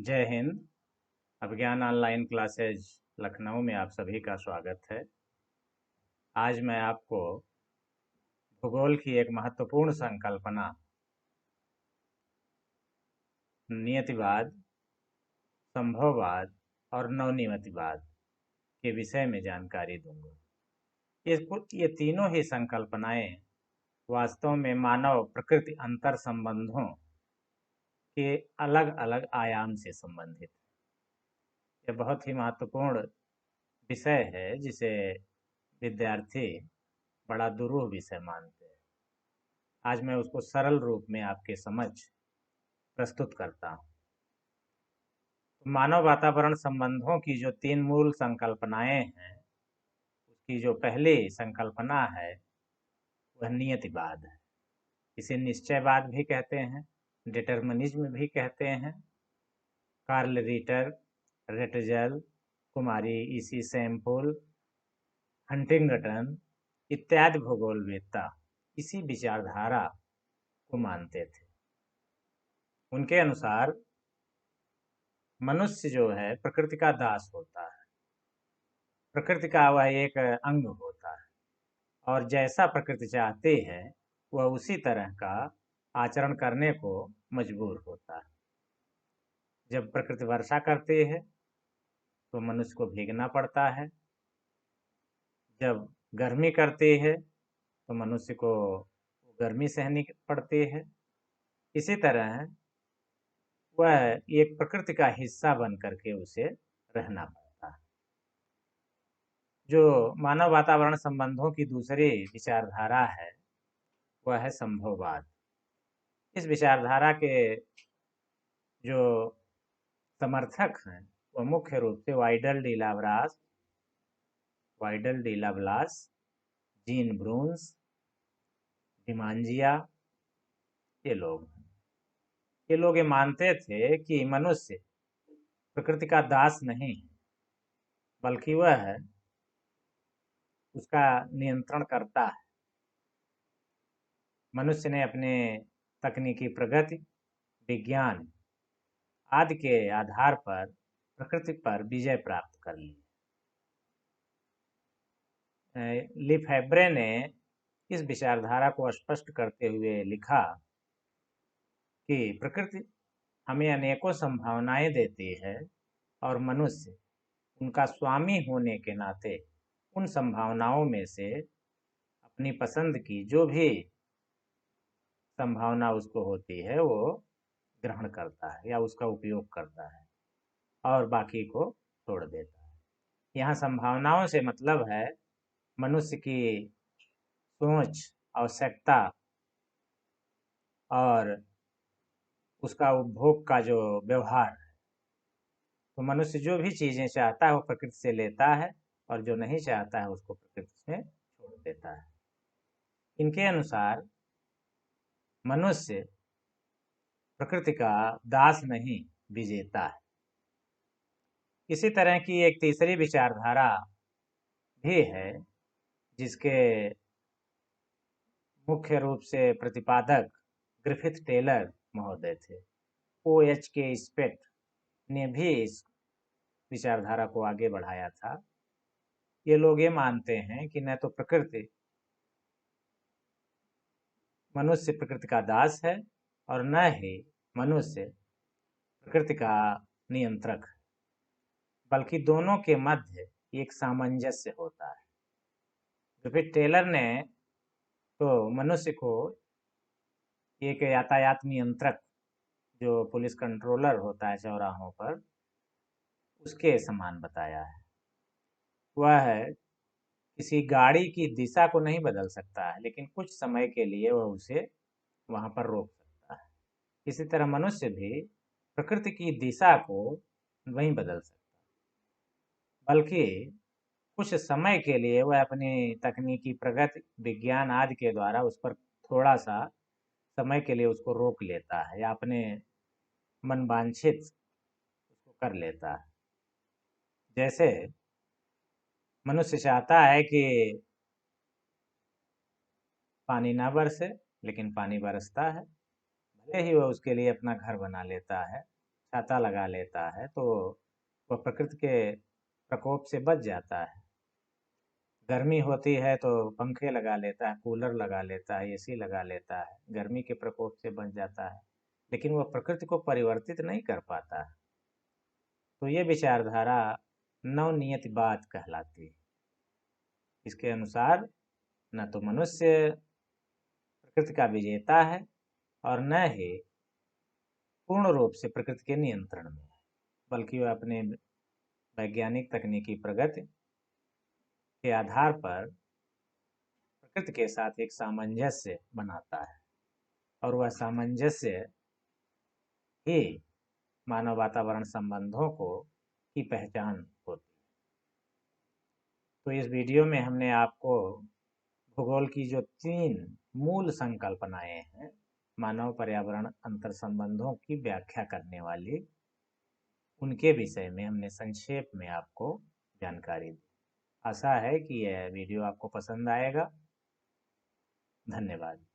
जय हिंद। अभिज्ञान online classes Lucknow में आप सभी का स्वागत है। आज मैं आपको भूगोल की एक महत्वपूर्ण संकल्पना नियतिवाद, संभववाद और नवनियतिवाद के विषय में जानकारी दूंगा। ये तीनों ही संकल्पनाएं वास्तव में मानव प्रकृति अंतर संबंधों के अलग अलग आयाम से संबंधित। यह बहुत ही महत्वपूर्ण विषय है जिसे विद्यार्थी बड़ा दुरूह विषय मानते हैं। आज मैं उसको सरल रूप में आपके समक्ष प्रस्तुत करता हूँ। तो मानव वातावरण संबंधों की जो तीन मूल संकल्पनाएं हैं, उसकी जो पहली संकल्पना है वह नियतिवाद है। इसे निश्चयवाद भी कहते हैं, डिटरमिनिज्म भी कहते हैं। कार्ल रिटर, रेटजल, कुमारी ईसी सैमपुल, हंटिंगटन इत्यादि भूगोलवेत्ता इसी विचारधारा को मानते थे। उनके अनुसार मनुष्य जो है प्रकृति का दास होता है, प्रकृति का वह एक अंग होता है और जैसा प्रकृति चाहती है वह उसी तरह का आचरण करने को मजबूर होता है। जब प्रकृति वर्षा करती है तो मनुष्य को भीगना पड़ता है, जब गर्मी करती है तो मनुष्य को गर्मी सहनी पड़ती है। इसी तरह वह एक प्रकृति का हिस्सा बन करके उसे रहना पड़ता है। जो मानव वातावरण संबंधों की दूसरी विचारधारा है वह है संभववाद। इस विचारधारा के जो समर्थक हैं वह मुख्य रूप से वाइडल डी लाब्लास, जीन ब्रून्स, डिमांजिया, ये लोग ये मानते थे कि मनुष्य प्रकृति का दास नहीं है, बल्कि वह उसका नियंत्रण करता है। मनुष्य ने अपने तकनीकी प्रगति, विज्ञान आदि के आधार पर प्रकृति पर विजय प्राप्त कर ली। लीफेब्रे ने इस विचारधारा को स्पष्ट करते हुए लिखा कि प्रकृति हमें अनेकों संभावनाएं देती है और मनुष्य उनका स्वामी होने के नाते उन संभावनाओं में से अपनी पसंद की जो भी संभावना उसको होती है वो ग्रहण करता है या उसका उपयोग करता है और बाकी को छोड़ देता है। यहाँ संभावनाओं से मतलब है मनुष्य की सोच, आवश्यकता और उसका उपभोग का जो व्यवहार है। तो मनुष्य जो भी चीज़ें चाहता है वो प्रकृति से लेता है और जो नहीं चाहता है उसको प्रकृति से छोड़ देता है। इनके अनुसार मनुष्य प्रकृति का दास नहीं, विजेता है। इसी तरह की एक तीसरी विचारधारा भी है जिसके मुख्य रूप से प्रतिपादक ग्रिफिथ टेलर महोदय थे। OH के स्पेट ने भी इस विचारधारा को आगे बढ़ाया था। ये लोग ये मानते हैं कि न तो मनुष्य प्रकृति का दास है और न ही मनुष्य प्रकृति का नियंत्रक है, बल्कि दोनों के मध्य एक सामंजस्य होता है। ग्रिफिथ टेलर ने तो मनुष्य को एक यातायात नियंत्रक, जो पुलिस कंट्रोलर होता है चौराहों पर, उसके समान बताया है। वह किसी गाड़ी की दिशा को नहीं बदल सकता है, लेकिन कुछ समय के लिए वह उसे वहां पर रोक सकता है। इसी तरह मनुष्य भी प्रकृति की दिशा को नहीं बदल सकता, बल्कि कुछ समय के लिए वह अपनी तकनीकी प्रगति, विज्ञान आदि के द्वारा उस पर थोड़ा सा समय के लिए उसको रोक लेता है या अपने मन वांछित उसको कर लेता है। जैसे मनुष्य चाहता है कि पानी ना बरसे, लेकिन पानी बरसता है। भले ही वह उसके लिए अपना घर बना लेता है, छाता लगा लेता है तो वह प्रकृति के प्रकोप से बच जाता है। गर्मी होती है तो पंखे लगा लेता है, कूलर लगा लेता है, एसी लगा लेता है, गर्मी के प्रकोप से बच जाता है, लेकिन वह प्रकृति को परिवर्तित नहीं कर पाता है। तो ये विचारधारा नवनियतिवाद कहलाती है। इसके अनुसार न तो मनुष्य प्रकृति का विजेता है और न ही पूर्ण रूप से प्रकृति के नियंत्रण में है, बल्कि वह अपने वैज्ञानिक तकनीकी प्रगति के आधार पर प्रकृति के साथ एक सामंजस्य बनाता है और वह सामंजस्य ही मानव वातावरण संबंधों को की पहचान होती है। तो इस वीडियो में हमने आपको भूगोल की जो 3 मूल संकल्पनाएं हैं मानव पर्यावरण अंतर संबंधों की व्याख्या करने वाली, उनके विषय में हमने संक्षेप में आपको जानकारी दी। आशा है कि यह वीडियो आपको पसंद आएगा। धन्यवाद।